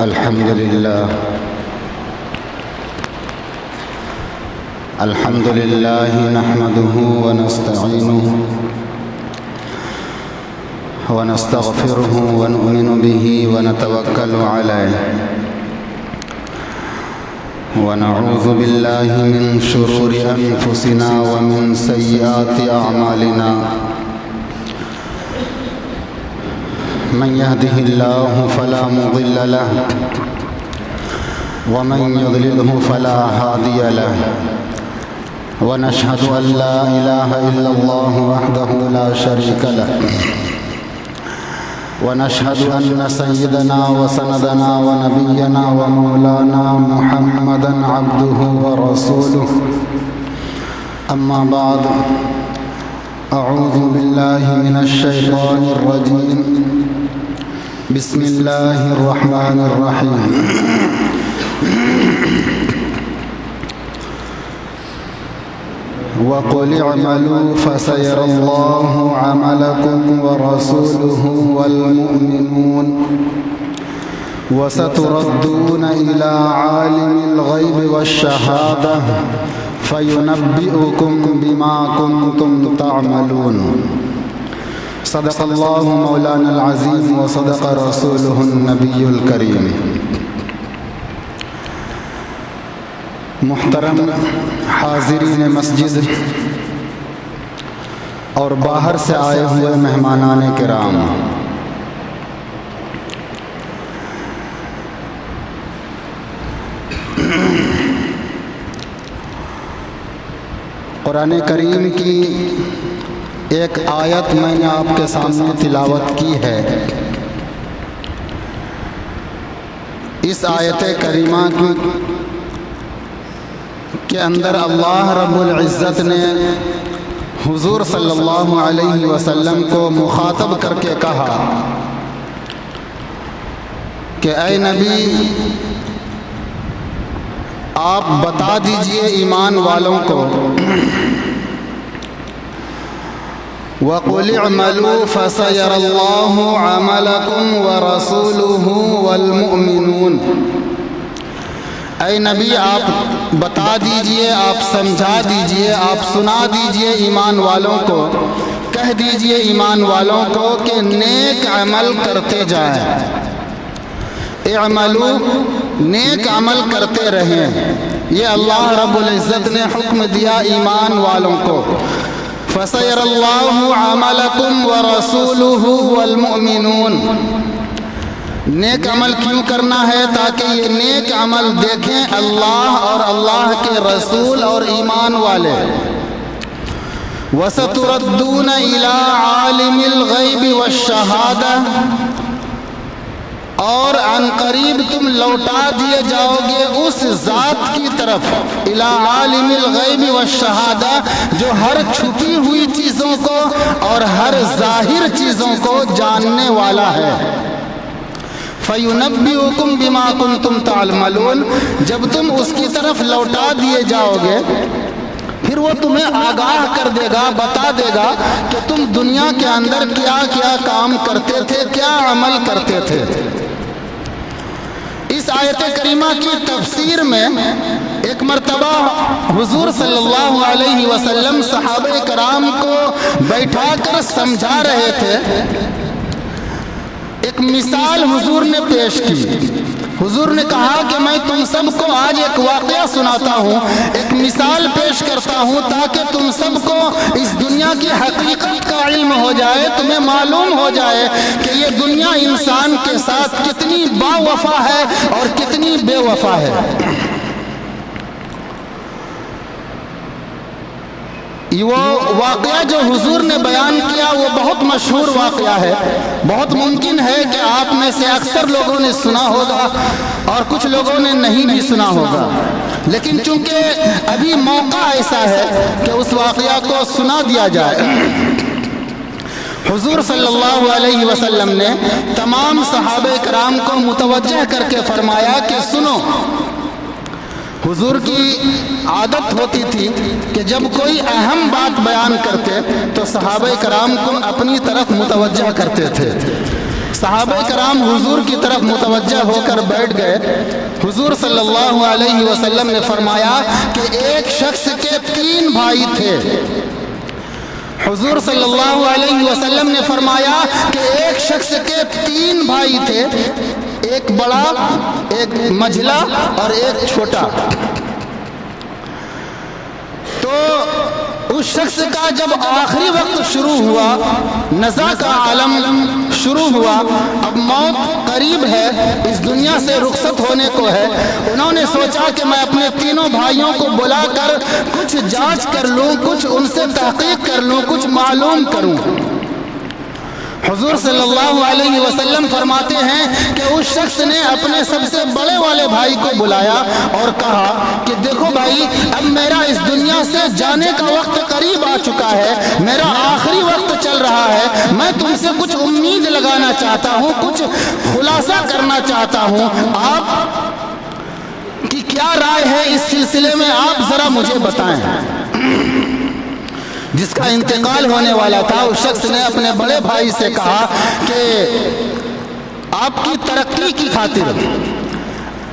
الحمد لله نحمده ونستعينه ونستغفره ونؤمن به ونتوكل عليه ونعوذ بالله من شرور أنفسنا ومن سيئات أعمالنا من يهده الله فلا مضل له ومن يضلله فلا هادي له ونشهد أن لا إله إلا الله وحده لا شريك له ونشهد أن سيدنا وسندنا ونبينا ومولانا محمدا عبده ورسوله أما بعد أعوذ بالله من الشيطان الرجيم بسم الله الرحمن الرحيم وقل اعملوا فسيرى الله عملكم ورسوله والمؤمنون وستردون إلى عالم الغيب والشهادة فينبئكم بما كنتم تعملون صدق الله مولانا العظيم وصدق رسوله النبي الكريم محترم حاضرین مسجد اور باہر سے آئے ہوئے مہمانان کرام، قرآن کریم کی ایک آیت میں نے آپ کے سامنے تلاوت کی ہے۔ اس آیت کریمہ کے اندر اللہ رب العزت نے حضور صلی اللہ علیہ وسلم کو مخاطب کر کے کہا کہ اے نبی، آپ بتا دیجئے ایمان والوں کو وَقُلِ اعْمَلُوا فَسَيَرَى اللَّهُ عَمَلَكُمْ وَرَسُولُهُ وَالْمُؤْمِنُونَ۔ اے نبی، آپ بتا دیجئے، آپ سمجھا دیجئے، آپ سنا دیجئے ایمان والوں کو، کہہ دیجئے ایمان والوں کو کہ نیک عمل کرتے جائیں، اعملوا، نیک عمل کرتے رہیں۔ یہ اللہ رب العزت نے حکم دیا ایمان والوں کو۔ فَسَيَرَى اللَّهُ عَمَلَكُمْ وَرَسُولُهُ وَالْمُؤْمِنُونَ۔ نیک عمل کیوں کرنا ہے؟ تاکہ یہ نیک عمل دیکھیں اللہ اور اللہ کے رسول اور ایمان والے۔ وَسَتُرَدُّونَ إِلَىٰ عَالِمِ الْغَيْبِ وَالشَّهَادَةِ، اور عن قریب تم لوٹا دیے جاؤ گے اس ذات کی طرف، اِلَىٰ عَالِمِ الْغَيْبِ وَالشَّهَادَةِ، جو ہر چھپی ہوئی چیزوں کو اور ہر ظاہر چیزوں کو جاننے والا ہے۔ فَيُنَبِّئُكُمْ بِمَا كُنْتُمْ تَعْمَلُونَ، جب تم اس کی طرف لوٹا دیے جاؤ گے پھر وہ تمہیں آگاہ کر دے گا، بتا دے گا کہ تم دنیا کے اندر کیا کیا کام کرتے تھے، کیا عمل کرتے تھے۔ اس آیت کریمہ کی تفسیر میں ایک مرتبہ حضور صلی اللہ علیہ وسلم صحابہ کرام کو بیٹھا کر سمجھا رہے تھے۔ ایک مثال حضور نے پیش کی۔ حضور نے کہا کہ میں تم سب کو آج ایک واقعہ سناتا ہوں، ایک مثال پیش کرتا ہوں تاکہ تم سب کو اس دنیا کی حقیقت کا علم ہو جائے، تمہیں معلوم ہو جائے کہ یہ دنیا انسان کے ساتھ کتنی با وفا ہے اور کتنی بے وفا ہے۔ وہ واقعہ جو حضور نے بیان کیا وہ بہت مشہور واقعہ ہے۔ بہت ممکن ہے کہ آپ میں سے اکثر لوگوں نے سنا ہوگا اور کچھ لوگوں نے نہیں بھی سنا ہوگا، لیکن چونکہ ابھی موقع ایسا ہے کہ اس واقعہ کو سنا دیا جائے۔ حضور صلی اللہ علیہ وسلم نے تمام صحابہ کرام کو متوجہ کر کے فرمایا کہ سنو، حضور کی عادت ہوتی تھی کہ جب کوئی اہم بات بیان کرتے تو صحابہ کرام کو اپنی طرف متوجہ کرتے تھے۔ صحابہ کرام حضور کی طرف متوجہ ہو کر بیٹھ گئے۔ حضور صلی اللہ علیہ وسلم نے فرمایا کہ ایک شخص کے 3 بھائی تھے۔ حضور صلی اللہ علیہ وسلم نے فرمایا کہ ایک شخص کے 3 بھائی تھے، ایک بڑا، ایک مجھلا اور ایک چھوٹا۔ تو اس شخص کا جب آخری وقت شروع ہوا، نزا کا عالم شروع ہوا، اب موت قریب ہے، اس دنیا سے رخصت ہونے کو ہے، انہوں نے سوچا کہ میں اپنے تینوں بھائیوں کو بلا کر کچھ جانچ کر لوں، کچھ ان سے تحقیق کر لوں، کچھ معلوم کروں۔ حضور صلی اللہ علیہ وسلم فرماتے ہیں کہ اس شخص نے اپنے سب سے بڑے والے بھائی کو بلایا اور کہا کہ دیکھو بھائی، اب میرا اس دنیا سے جانے کا وقت قریب آ چکا ہے، میرا آخری وقت چل رہا ہے، میں تم سے کچھ امید لگانا چاہتا ہوں، کچھ خلاصہ کرنا چاہتا ہوں، آپ کی کیا رائے ہے اس سلسلے میں، آپ ذرا مجھے بتائیں۔ جس کا انتقال ہونے والا تھا اس شخص نے اپنے بڑے بھائی سے کہا کہ آپ کی ترقی کی خاطر،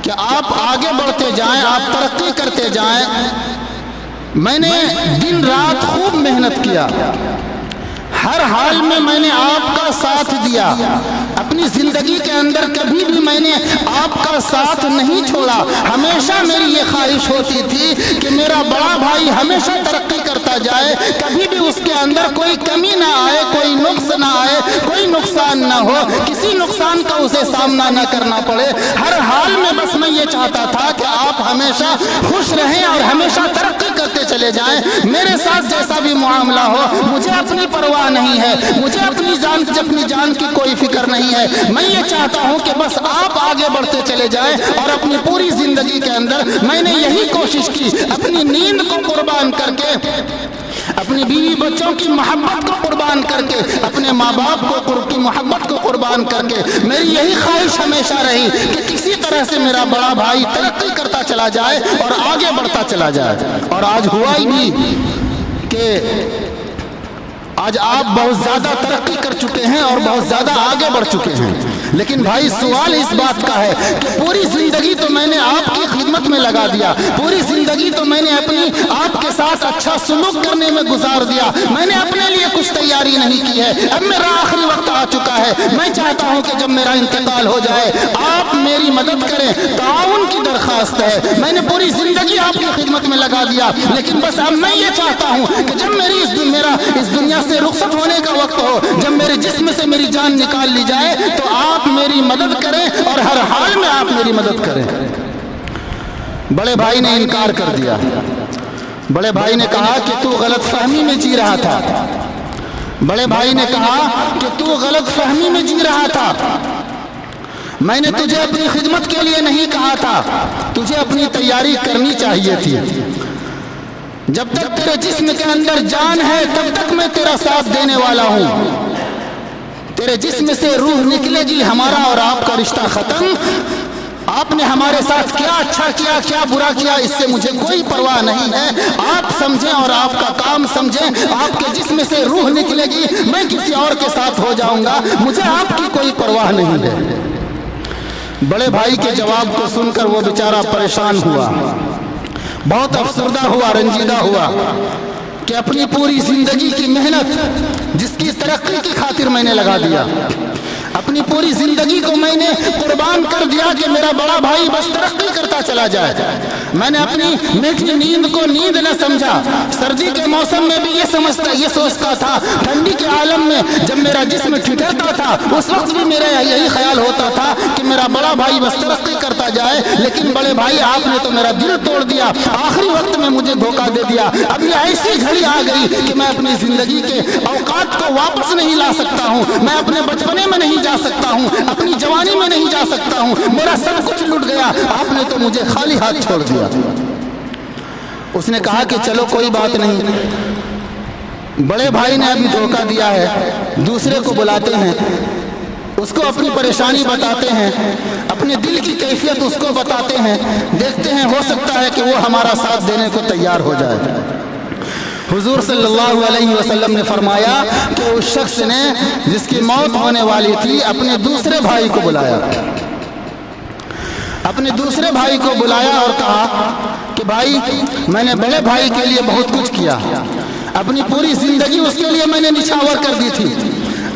کہ آپ آگے بڑھتے جائیں، آپ ترقی کرتے جائیں، میں نے دن رات خوب محنت کیا، ہر حال میں نے آپ کا ساتھ دیا، اپنی زندگی کے اندر کبھی بھی میں نے آپ کا ساتھ نہیں چھوڑا، ہمیشہ میری یہ خواہش ہوتی تھی کہ میرا بڑا بھائی ہمیشہ ترقی کرتا جائے، کبھی بھی اس کے اندر کوئی کمی نہ آئے، کوئی نقص نہ آئے، کوئی نقصان نہ ہو، کسی نقصان کا اسے سامنا نہ کرنا پڑے، ہر حال میں بس میں یہ چاہتا تھا کہ آپ ہمیشہ خوش رہیں اور ہمیشہ ترقی کرتے چلے جائیں، میرے ساتھ جیسا بھی معاملہ ہو مجھے اپنی پرواہ نہیں ہے، مجھے اپنی جان کی کوئی فکر نہیں ہے، میں یہ چاہتا ہوں کہ بس آپ آگے بڑھتے چلے جائیں، اور اپنی پوری زندگی کے اندر میں نے یہی کوشش کی، اپنی نیند کو قربان کر کے، اپنی بیوی بچوں کی محبت کو قربان کر کے، اپنے ماں باپ کی محبت کو قربان کر کے، میری یہی خواہش ہمیشہ رہی کہ کسی طرح سے میرا بڑا بھائی ترقی کرتا چلا جائے اور آگے بڑھتا چلا جائے، اور آج ہوا ہی بھی کہ آج آپ بہت زیادہ ترقی کر چکے ہیں اور بہت زیادہ آگے بڑھ چکے ہیں، لیکن بھائی سوال اس بات کا ہے کہ پوری زندگی تو میں نے آپ کی خدمت میں لگا دیا، پوری زندگی تو میں نے اپنی آپ کے ساتھ اچھا سلوک کرنے میں گزار دیا، میں نے اپنے لیے کچھ تیاری نہیں کی ہے، اب میرا آخری وقت آ چکا ہے، میں چاہتا ہوں کہ جب میرا انتقال ہو جائے آپ میری مدد کریں، تعاون کی درخواست ہے، میں نے پوری زندگی آپ کی خدمت میں لگا دیا، لیکن بس اب میں یہ چاہتا ہوں کہ جب میرا اس دنیا سے رخصت ہونے کا وقت ہو، جب میرے جسم سے میری جان نکال لی جائے تو آپ میری مدد کریں اور ہر حال میں آپ میری مدد کریں۔ بڑے بھائی نے انکار کر دیا، بڑے بھائی نے کہا کہ تو غلط فہمی میں جی رہا تھا، بڑے بھائی نے کہا کہ تو غلط فہمی میں جی رہا تھا، میں نے تجھے اپنی خدمت کے لیے نہیں کہا تھا، تجھے اپنی تیاری کرنی چاہیے تھی، جب تک تیرے جسم کے اندر جان ہے تب تک میں تیرا ساتھ دینے والا ہوں، تیرے جسم سے روح نکلے گی ہمارا اور آپ کا رشتہ ختم، آپ نے ہمارے ساتھ کیا اچھا کیا کیا برا کیا اس سے مجھے کوئی پرواہ نہیں ہے، آپ سمجھیں اور آپ کا کام سمجھیں، آپ کے جسم سے روح نکلے گی میں کسی اور کے ساتھ ہو جاؤں گا، مجھے آپ کی کوئی پرواہ نہیں ہے۔ بڑے بھائی کے جواب کو سن کر وہ بیچارہ پریشان ہوا، بہت افسردہ ہوا، رنجیدہ ہوا کہ اپنی پوری زندگی کی محنت جس کی ترقی کی خاطر میں نے لگا دیا، اپنی پوری زندگی کو میں نے قربان کر دیا کہ میرا بڑا بھائی بس ترقی کرتا چلا جائے، میں نے اپنی میٹھی نیند کو نیند نہ سمجھا، سردی کے موسم میں بھی یہ سوچتا تھا، ٹھنڈی کے عالم میں جب میرا جسم ٹھٹرتا تھا اس وقت بھی میرا یہی خیال ہوتا تھا کہ میرا بڑا بھائی بس ترقی کرتا جائے، لیکن بڑے بھائی آپ نے تو میرا دل توڑ دیا، آخری وقت میں مجھے دھوکہ دے دیا، اب یہ ایسی گھڑی آ گئی کہ میں اپنی زندگی کے اوقات کو واپس نہیں لا سکتا ہوں، میں اپنے بچپنے میں نہیں جا سکتا ہوں، اپنی جوانی میں نہیں جا سکتا ہوں، میرا سب کچھ لٹ گیا، آپ نے تو مجھے خالی ہاتھ چھوڑ دیا۔ اس نے کہا کہ چلو کوئی بات نہیں، بڑے بھائی نے ابھی دھوکہ دیا ہے، دوسرے کو بلاتے ہیں، اس کو اپنی پریشانی بتاتے ہیں، اپنے دل کی کیفیت اس کو بتاتے ہیں، دیکھتے ہیں ہو سکتا ہے کہ وہ ہمارا ساتھ دینے کو تیار ہو جائے۔ حضور صلی اللہ علیہ وسلم نے فرمایا کہ اس شخص نے جس کی موت ہونے والی تھی اپنے دوسرے بھائی کو بلایا، اپنے دوسرے بھائی کو بلایا اور کہا کہ بھائی میں نے بڑے بھائی کے لیے بہت کچھ کیا، اپنی پوری زندگی اس کے لیے میں نے نچھاور کر دی تھی،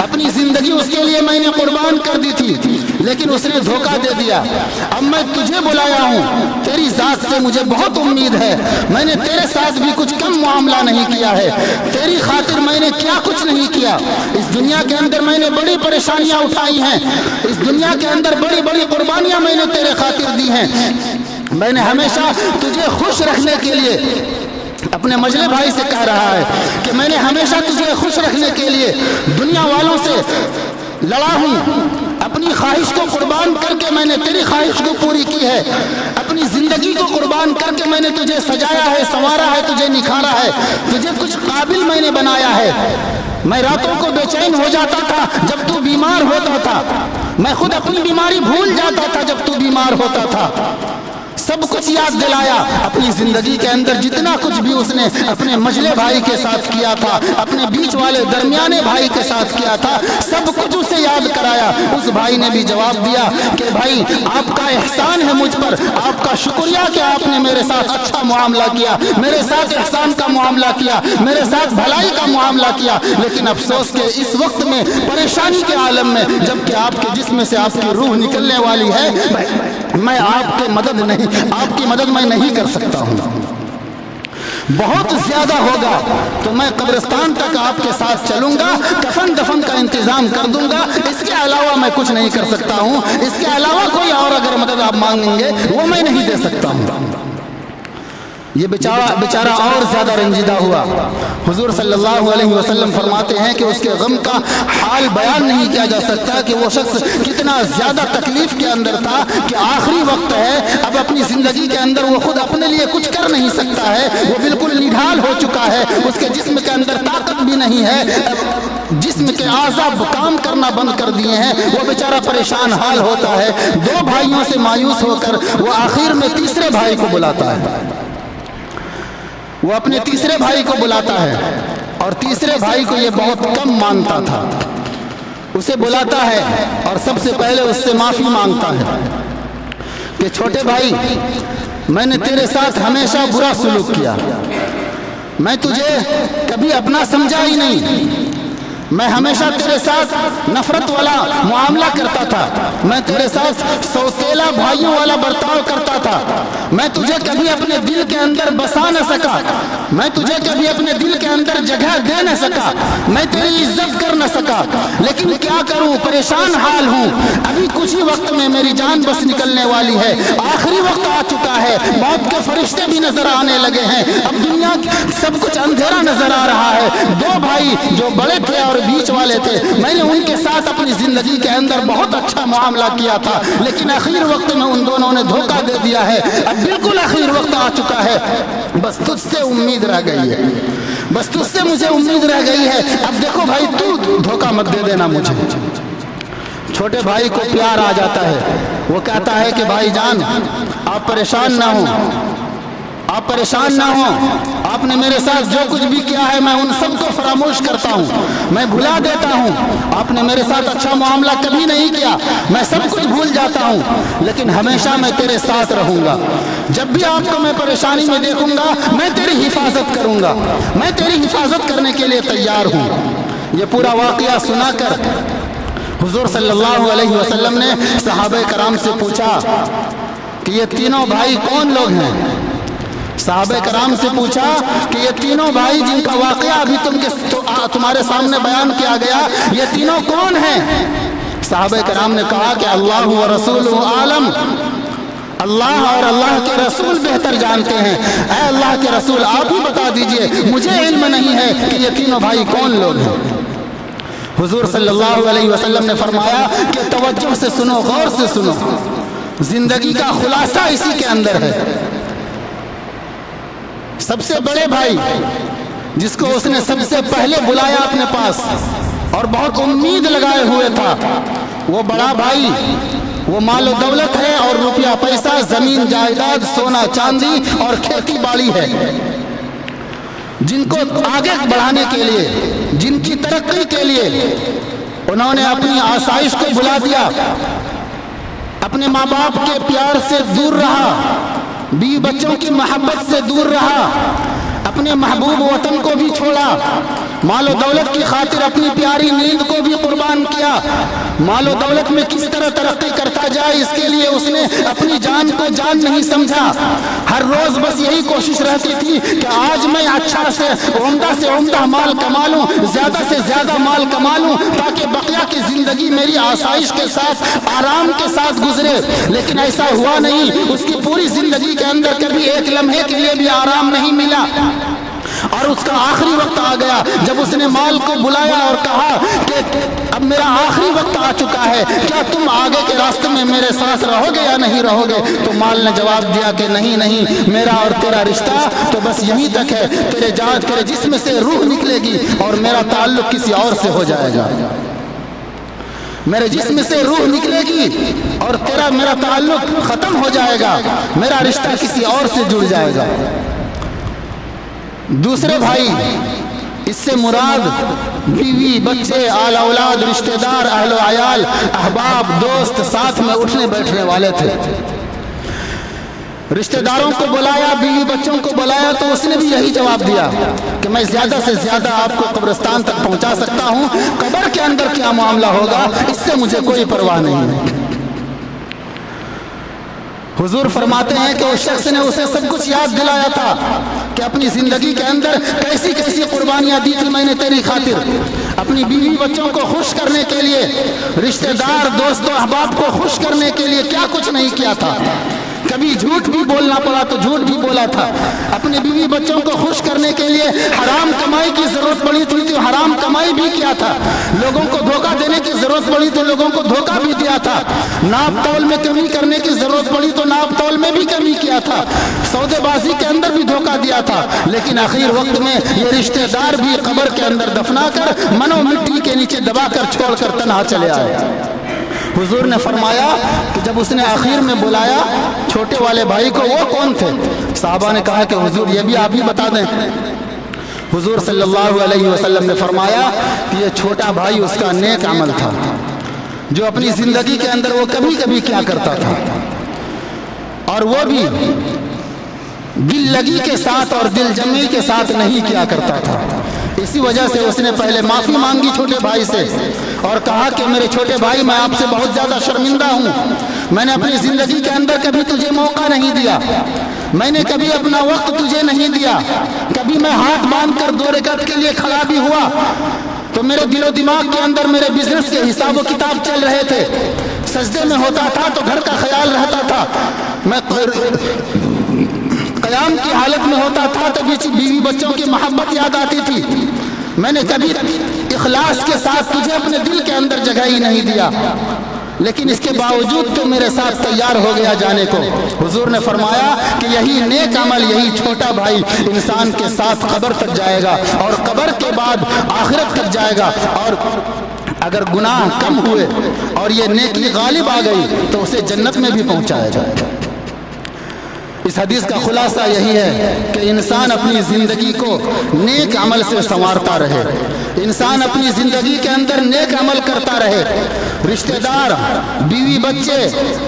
اپنی زندگی اس کے لیے میں نے قربان کر دی تھی، لیکن اس نے دھوکہ دے دیا۔ اب میں تجھے بلایا ہوں، تیری ذات سے مجھے بہت امید ہے، میں نے تیرے ساتھ بھی کچھ کم معاملہ نہیں کیا ہے، تیری خاطر میں نے کیا کچھ نہیں کیا، اس دنیا کے اندر میں نے بڑی پریشانیاں اٹھائی ہیں، اس دنیا کے اندر بڑی بڑی قربانیاں میں نے تیرے خاطر دی ہیں، میں نے ہمیشہ تجھے خوش رکھنے کے لیے اپنے مجلے بھائی سے کہہ رہا ہے کہ میں نے ہمیشہ تجھے خوش رکھنے کے لیے دنیا والوں سے لڑا ہوں، اپنی خواہش کو قربان کر کے میں نے تیری خواہش کو پوری کی ہے، اپنی زندگی کو قربان کر کے میں نے تجھے سجایا ہے، سنوارا ہے، تجھے نکھارا ہے، تجھے کچھ قابل میں نے بنایا ہے۔ میں راتوں کو بے چین ہو جاتا تھا جب تو بیمار ہوتا تھا، میں خود اپنی بیماری بھول جاتا تھا جب تو بیمار ہوتا تھا، سب کچھ یاد دلایا، اپنی زندگی کے اندر جتنا کچھ بھی اس نے اپنے مجلے بھائی کے ساتھ کیا تھا، اپنے بیچ والے درمیانے بھائی کے ساتھ کیا تھا، سب کچھ اسے یاد کرایا۔ اس بھائی نے بھی جواب دیا کہ بھائی آپ کا احسان ہے مجھ پر، آپ کا شکریہ کہ آپ نے میرے ساتھ اچھا معاملہ کیا، میرے ساتھ احسان کا معاملہ کیا، میرے ساتھ بھلائی کا معاملہ کیا، لیکن افسوس کہ اس وقت میں پریشانی کے عالم میں جبکہ آپ کے جسم سے آپ کی روح نکلنے والی ہے، میں آپ کی مدد میں نہیں کر سکتا ہوں، بہت زیادہ ہوگا تو میں قبرستان تک آپ کے ساتھ چلوں گا، کفن دفن کا انتظام کر دوں گا، اس کے علاوہ میں کچھ نہیں کر سکتا ہوں، اس کے علاوہ کوئی اور اگر مدد آپ مانگیں گے وہ میں نہیں دے سکتا ہوں۔ یہ بیچارہ اور زیادہ رنجیدہ ہوا۔ حضور صلی اللہ علیہ وسلم فرماتے ہیں کہ اس کے غم کا حال بیان نہیں کیا جا سکتا کہ وہ شخص کتنا زیادہ تکلیف کے اندر تھا کہ آخری وقت ہے، اب اپنی زندگی کے اندر وہ خود اپنے لیے کچھ کر نہیں سکتا ہے، وہ بالکل نڈھال ہو چکا ہے، اس کے جسم کے اندر طاقت بھی نہیں ہے، جسم کے اعضاء کام کرنا بند کر دیے ہیں، وہ بیچارہ پریشان حال ہوتا ہے۔ دو بھائیوں سے مایوس ہو کر وہ آخر میں تیسرے بھائی کو بلاتا ہے، وہ اپنے تیسرے بھائی کو بلاتا ہے، اور تیسرے بھائی کو یہ بہت کم مانتا تھا، اسے بلاتا ہے اور سب سے پہلے اس سے معافی مانگتا ہے کہ چھوٹے بھائی میں نے تیرے ساتھ ہمیشہ برا سلوک کیا، میں تجھے کبھی اپنا سمجھا ہی نہیں، میں ہمیشہ تیرے ساتھ نفرت والا معاملہ کرتا تھا، میں تیرے ساتھ سوتیلا بھائیوں والا برتاؤ کرتا تھا، میں تجھے کبھی اپنے دل کے اندر بسا نہ سکا، میں تجھے کبھی اپنے دل کے اندر جگہ دے نہ سکا، میں تیری عزت کر نہ سکا، لیکن کیا کروں، پریشان حال ہوں، ابھی کچھ ہی وقت میں میری جان بس نکلنے والی ہے، آخری وقت آ چکا ہے، موت کے فرشتے بھی نظر آنے لگے ہیں، اب دنیا سب کچھ اندھیرا نظر آ رہا ہے۔ دو بھائی جو بڑے تھے اور بیچ والے تھے، میں نے ان کے ساتھ اپنی زندگی کے اندر بہت اچھا معاملہ کیا تھا، لیکن آخر وقت میں ان دونوں نے دھوکہ دے دیا ہے، اب بالکل آخر وقت آ چکا ہے، بس تجھ سے امید رہ گئی ہے، بس تجھ سے مجھے امید رہ گئی ہے، اب دیکھو بھائی تو دھوکہ مت دے دینا مجھے۔ چھوٹے بھائی کو پیار آ جاتا ہے، وہ کہتا ہے کہ بھائی جان آپ پریشان نہ ہوں، آپ پریشان نہ ہوں، آپ نے میرے ساتھ جو کچھ بھی کیا ہے میں ان سب کو فراموش کرتا ہوں، میں بھلا دیتا ہوں، آپ نے میرے ساتھ اچھا معاملہ کبھی نہیں کیا، میں سب کچھ بھول جاتا ہوں، لیکن ہمیشہ میں تیرے ساتھ رہوں گا، جب بھی آپ کو میں پریشانی میں دیکھوں گا میں تیری حفاظت کروں گا، میں تیری حفاظت کرنے کے لیے تیار ہوں۔ یہ پورا واقعہ سنا کر حضور صلی اللہ علیہ وسلم نے صحابہ کرام سے پوچھا کہ یہ تینوں بھائی کون لوگ ہیں؟ صحابہ کرام سے پوچھا کہ یہ تینوں بھائی جن کا واقعہ ابھی تمہارے سامنے بیان کیا گیا، یہ تینوں کون ہیں؟ صحابہ کرام نے کہا کہ اللہ و رسول عالم، اللہ اور اللہ کے رسول بہتر جانتے ہیں، اے اللہ کے رسول آپ ہی بتا دیجئے، مجھے علم نہیں ہے کہ یہ تینوں بھائی کون لوگ ہیں۔ حضور صلی اللہ علیہ وسلم نے فرمایا کہ توجہ سے سنو، غور سے سنو، زندگی کا خلاصہ اسی کے اندر ہے۔ سب سے بڑے بھائی جس کو اس نے سب سے پہلے بلایا اپنے پاس اور بہت امید لگائے ہوئے تھا، وہ بڑا بھائی وہ مال و دولت ہے اور روپیہ پیسہ، زمین جائیداد، سونا چاندی اور کھیتی باڑی ہے، جن کو آگے بڑھانے کے لیے، جن کی ترقی کے لیے انہوں نے اپنی آسائش کو بھلا دیا، اپنے ماں باپ کے پیار سے دور رہا، بیوی بچوں کی محبت سے دور رہا، اپنے محبوب وطن کو بھی چھوڑا، مال و دولت کی خاطر اپنی پیاری نیند کو بھی قربان کیا، مال و دولت میں کس طرح ترقی کرتا جائے اس کے لیے اس نے اپنی جان کو جان نہیں سمجھا، ہر روز بس یہی کوشش رہتی تھی کہ آج میں اچھا سے عمدہ مال کما لوں، زیادہ سے زیادہ مال کما لوں تاکہ بقیہ کی زندگی میری آسائش کے ساتھ آرام کے ساتھ گزرے، لیکن ایسا ہوا نہیں، اس کی پوری زندگی کے اندر کبھی ایک لمحے کے لیے بھی آرام نہیں ملا، اور اس کا آخری وقت آ گیا جب اس نے مال کو بلایا اور کہا کہ اب میرا آخری وقت آ چکا ہے، کیا تم آگے کے راستے میں میرے ساتھ رہو گے یا نہیں رہو گے؟ تو مال نے جواب دیا کہ نہیں، میرا اور تیرا رشتہ تو بس یہیں تک ہے، تیرے جسم سے روح نکلے گی اور میرا تعلق کسی اور سے ہو جائے گا، میرے جسم سے روح نکلے گی اور میرا تعلق ختم ہو جائے گا، میرا رشتہ کسی اور سے جڑ جائے گا۔ دوسرے بھائی، اس سے مراد بیوی بچے آل اولاد رشتہ دار اہل و عیال احباب دوست ساتھ میں اٹھنے بیٹھنے والے تھے، رشتہ داروں کو بلایا، بیوی بچوں کو بلایا تو اس نے بھی یہی جواب دیا کہ میں زیادہ سے زیادہ آپ کو قبرستان تک پہنچا سکتا ہوں، قبر کے اندر کیا معاملہ ہوگا اس سے مجھے کوئی پرواہ نہیں ہے۔ حضور فرماتے ہیں کہ اس شخص نے اسے سب کچھ یاد دلایا تھا کہ اپنی زندگی کے اندر کیسی کیسی قربانیاں دی تھی میں نے تیری خاطر، اپنی بیوی بچوں کو خوش کرنے کے لیے، رشتہ دار دوست و احباب کو خوش کرنے کے لیے کیا کچھ نہیں کیا تھا، کبھی جھوٹ بھی بولنا پڑا تو جھوٹ بھی بولا تھا، اپنے بیوی بچوں کو خوش کرنے کے لیے حرام کمائی کی ضرورت پڑی تھی تو حرام کمائی بھی کیا تھا، لوگوں کو دھوکہ دینے کی ضرورت پڑی تو لوگوں کو دھوکہ بھی دیا تھا، ناپ تول میں کمی کرنے کی ضرورت پڑی تو ناپ تول میں بھی کمی کیا تھا، سودے بازی کے اندر بھی دھوکہ دیا تھا، لیکن آخر وقت میں یہ رشتہ دار بھی قبر کے اندر دفنا کر منو مٹی کے نیچے دبا کر چھوڑ کر تنہا چلے آئے۔ حضور نے فرمایا کہ جب اس نے آخر میں بلایا چھوٹے والے بھائی کو، وہ کون تھے؟ صحابہ نے کہا کہ حضور یہ بھی آپ ہی بتا دیں۔ حضور صلی اللہ علیہ وسلم نے فرمایا کہ یہ چھوٹا بھائی اس کا نیک عمل تھا جو اپنی زندگی کے اندر وہ کبھی کبھی کیا کرتا تھا، اور وہ بھی دل لگی کے ساتھ اور دل جمی کے ساتھ نہیں کیا کرتا تھا، اسی وجہ سے اس نے پہلے معافی مانگی چھوٹے بھائی سے اور کہا کہ میرے چھوٹے بھائی میں آپ سے بہت زیادہ شرمندہ ہوں، میں نے اپنی زندگی کے اندر کبھی تجھے موقع نہیں دیا، میں نے کبھی اپنا وقت تجھے نہیں دیا، کبھی میں ہاتھ باندھ کر 2 رکعت کے لیے کھڑا بھی ہوا تو میرے دل و دماغ کے اندر میرے بزنس کے حساب و کتاب چل رہے تھے، سجدے میں ہوتا تھا تو گھر کا خیال رہتا تھا، میں قیام کی حالت میں ہوتا تھا تو بیوی بچوں کی محبت یاد آتی تھی، میں نے کبھی اخلاص کے ساتھ تجھے اپنے دل کے اندر جگہ ہی نہیں دیا، لیکن اس کے باوجود تو میرے ساتھ تیار ہو گیا جانے کو۔ حضور نے فرمایا کہ یہی نیک عمل، یہی چھوٹا بھائی انسان کے ساتھ قبر تک جائے گا اور قبر کے بعد آخرت تک جائے گا، اور اگر گناہ کم ہوئے اور یہ نیکی غالب آ گئی تو اسے جنت میں بھی پہنچایا جائے گا۔ اس حدیث کا خلاصہ یہی ہے کہ انسان اپنی زندگی کو نیک عمل سے سنوارتا رہے، انسان اپنی زندگی کے اندر نیک عمل کرتا رہے، رشتہ دار، بیوی بچے،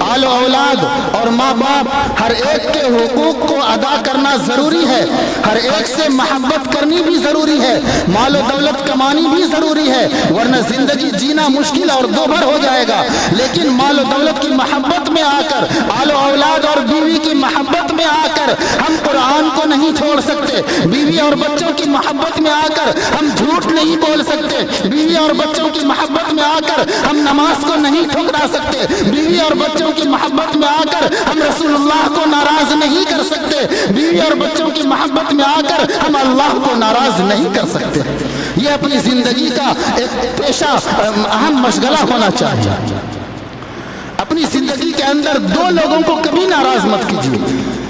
آل و اولاد اور ماں باپ ہر ایک کے حقوق کو ادا کرنا ضروری ہے، ہر ایک سے محبت کرنی بھی ضروری ہے، مال و دولت کمانی بھی ضروری ہے، ورنہ زندگی جینا مشکل اور دوبھر ہو جائے گا، لیکن مال و دولت کی محبت میں آ کر، آل و اولاد اور بیوی کی محبت میں آ کر ہم قرآن کو نہیں چھوڑ سکتے، بیوی اور بچوں کی محبت میں آ کر ہم جھوٹ نہیں بول سکتے، بیوی اور بچوں کی محبت میں آ کر ہم نماز کو نہیں ٹھکرا سکتے، بیوی اور بچوں کی محبت میں آ کر ہم رسول اللہ کو ناراض نہیں کر سکتے، بیوی اور بچوں کی محبت میں آ کر ہم اللہ کو ناراض نہیں کر سکتے۔ یہ اپنی زندگی کا ایک پیشہ اہم مشغلہ ہونا چاہیے۔ اپنی زندگی کے اندر 2 لوگوں کو کبھی ناراض مت کیجیے،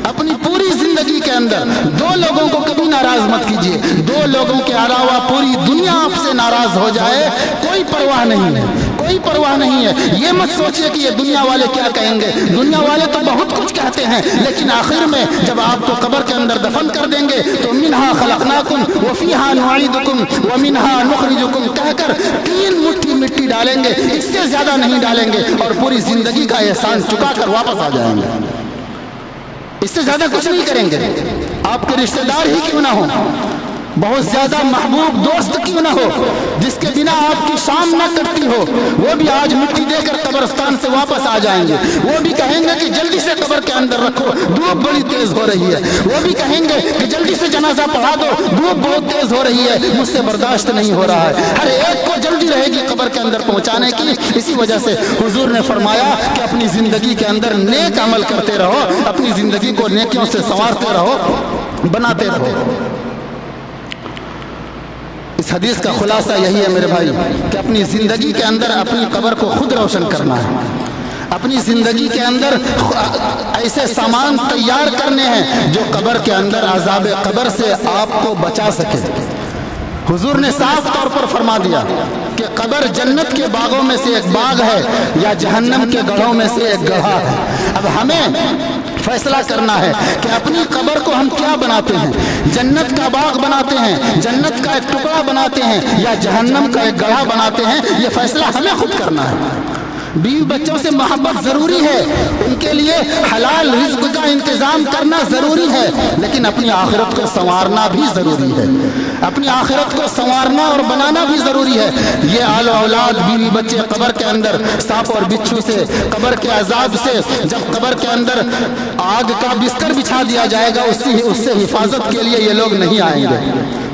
اپنی پوری زندگی کے اندر 2 لوگوں کو کبھی ناراض مت کیجیے، 2 لوگوں کے علاوہ پوری دنیا آپ سے ناراض ہو جائے کوئی پرواہ نہیں ہے، کوئی پرواہ نہیں ہے. یہ مت سوچیے کہ یہ دنیا والے کیا کہیں گے. دنیا والے تو بہت کچھ کہتے ہیں، لیکن آخر میں جب آپ کو قبر کے اندر دفن کر دیں گے تو منہا خلقناکم وفیہا نعیدکم ومنہا نخرجکم کہہ کر 3 مٹھی مٹی ڈالیں گے، اس سے زیادہ نہیں ڈالیں گے، اور پوری زندگی کا احسان چکا کر واپس آ جائیں گے. اس سے زیادہ کچھ نہیں کریں گے. آپ کے رشتہ دار ہی کیوں نہ ہو، بہت زیادہ محبوب دوست کیوں نہ ہو، جس کے بنا آپ کی شام نہ کٹتی ہو، وہ بھی آج مٹی دے کر قبرستان سے واپس آ جائیں گے. وہ بھی کہیں گے کہ جلدی سے قبر کے اندر رکھو، دھوپ بڑی تیز ہو رہی ہے. وہ بھی کہیں گے کہ جلدی سے جنازہ پڑھا دو، دھوپ بہت تیز ہو رہی ہے، مجھ سے برداشت نہیں ہو رہا ہے. ہر ایک کو جلدی رہے گی قبر کے اندر پہنچانے کی. اسی وجہ سے حضور نے فرمایا کہ اپنی زندگی کے اندر نیک عمل کرتے رہو، اپنی زندگی کو نیکیوں سے سنوارتے رہو، بناتے رہو. اس حدیث کا خلاصہ یہی ہے میرے بھائی کہ اپنی زندگی کے اندر اپنی قبر کو خود روشن کرنا ہے. اپنی زندگی کے اندر ایسے سامان تیار کرنے ہیں جو قبر کے اندر عذاب قبر سے آپ کو بچا سکے. حضور نے صاف طور پر فرما دیا کہ قبر جنت کے باغوں میں سے ایک باغ ہے یا جہنم کے گڑھوں میں سے ایک گڑھا ہے. اب ہمیں فیصلہ کرنا ہے کہ اپنی قبر کو ہم کیا بناتے ہیں. جنت کا باغ بناتے ہیں، جنت کا ایک ٹکڑا بناتے ہیں، یا جہنم کا ایک گڑھا بناتے ہیں. یہ فیصلہ ہمیں خود کرنا ہے. بیوی بچوں سے محبت ضروری ہے، ان کے لیے حلال رزق کا انتظام کرنا ضروری ہے، لیکن اپنی آخرت کو سنوارنا بھی ضروری ہے. اپنی آخرت کو سنوارنا اور بنانا بھی ضروری ہے. یہ آل و اولاد بیوی بچے قبر کے اندر سانپ اور بچھو سے، قبر کے عذاب سے، جب قبر کے اندر آگ کا بستر بچھا دیا جائے گا اس سے حفاظت کے لیے یہ لوگ نہیں آئیں گے.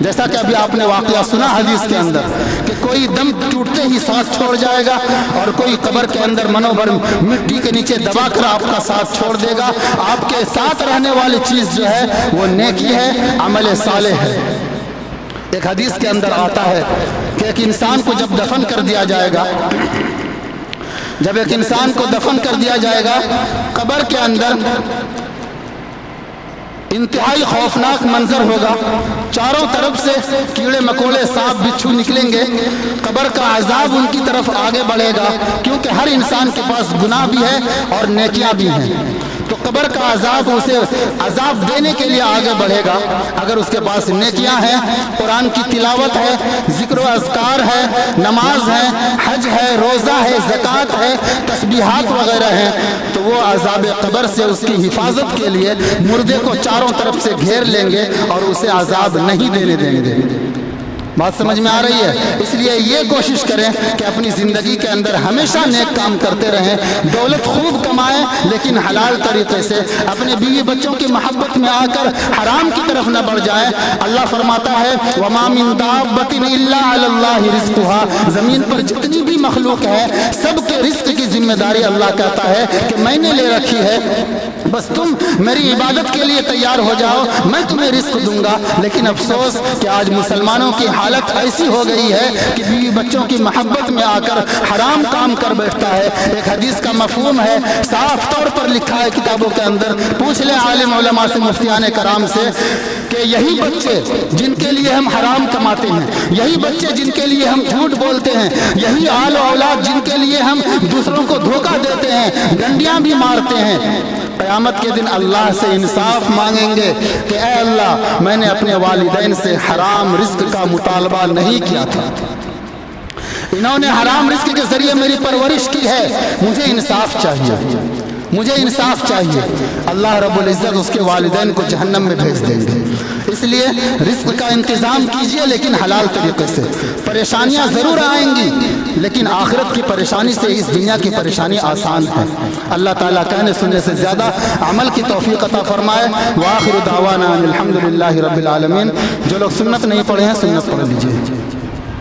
جیسا کہ ابھی آپ نے واقعہ سنا حدیث کے اندر کہ کوئی دم ٹوٹتے ہی ساتھ چھوڑ جائے گا اور کوئی قبر کے اندر منو بھر مٹی کے نیچے دبا کر آپ کا ساتھ چھوڑ دے گا. آپ کے ساتھ رہنے والی چیز جو ہے وہ نیکی ہے، عمل صالح ہے. ایک حدیث کے اندر آتا ہے کہ ایک انسان کو جب دفن کر دیا جائے گا، جب ایک انسان کو دفن کر دیا جائے گا قبر کے اندر انتہائی خوفناک منظر ہوگا. چاروں طرف سے کیڑے مکوڑے سانپ بچھو نکلیں گے. قبر کا عذاب ان کی طرف آگے بڑھے گا کیونکہ ہر انسان کے پاس گناہ بھی ہے اور نیکیاں بھی ہیں. تو قبر کا عذاب اسے عذاب دینے کے لیے آگے بڑھے گا. اگر اس کے پاس نیکیاں ہیں، قرآن کی تلاوت ہے، ذکر و اذکار ہے، نماز ہے، حج ہے، روزہ ہے، زکوٰۃ ہے، تسبیحات وغیرہ ہیں، تو وہ عذاب قبر سے اس کی حفاظت کے لیے مردے کو چاروں طرف سے گھیر لیں گے اور اسے عذاب نہیں دینے دیں گے. بات سمجھ میں آ رہی ہے؟ اس لیے یہ کوشش کریں کہ اپنی زندگی کے اندر ہمیشہ نیک کام کرتے رہیں، دولت خوب کمائیں لیکن حلال طریقے سے. اپنے بیوی بچوں کی محبت میں آ کر حرام کی طرف نہ بڑھ جائیں. اللہ فرماتا ہے وَمَا مِن دَابَّةٍ إِلَّا عَلَى اللَّهِ رِزْقُهَا. زمین پر جتنی بھی مخلوق ہے سب کے رزق کی ذمہ داری اللہ کہتا ہے کہ میں نے لے رکھی ہے، بس تم میری عبادت کے لیے تیار ہو جاؤ، میں تمہیں رزق دوں گا. لیکن افسوس کہ آج مسلمانوں کی حالت ایسی ہو گئی ہے کہ بیوی بچوں کی محبت میں آ کر حرام کام کر بیٹھتا ہے. ایک حدیث کا مفہوم ہے، صاف طور پر لکھا ہے کتابوں کے اندر. پوچھ لیں عالم علماء سے، مفتیان کرام سے، کہ یہی بچے جن کے لیے ہم حرام کماتے ہیں، یہی بچے جن کے لیے ہم جھوٹ بولتے ہیں، یہی آل و اولاد جن کے لیے ہم دوسروں کو دھوکہ دیتے ہیں، ڈنڈیاں بھی مارتے ہیں، قیامت کے دن اللہ سے انصاف مانگیں گے کہ اے اللہ میں نے اپنے والدین سے حرام رزق کا مطالبہ نہیں کیا تھا، انہوں نے حرام رزق کے ذریعے میری پرورش کی ہے، مجھے انصاف چاہیے، مجھے انصاف چاہیے. اللہ رب العزت اس کے والدین کو جہنم میں بھیج دیں گے. اس لیے رزق کا انتظام کیجئے لیکن حلال طریقے سے. پریشانیاں ضرور آئیں گی لیکن آخرت کی پریشانی سے اس دنیا کی پریشانی آسان ہے. اللہ تعالیٰ کہنے سننے سے زیادہ عمل کی توفیق عطا فرمائے. وآخر دعوانا الحمدللہ رب العالمین. جو لوگ سنت نہیں پڑھے ہیں سنت پڑھ لیجئے.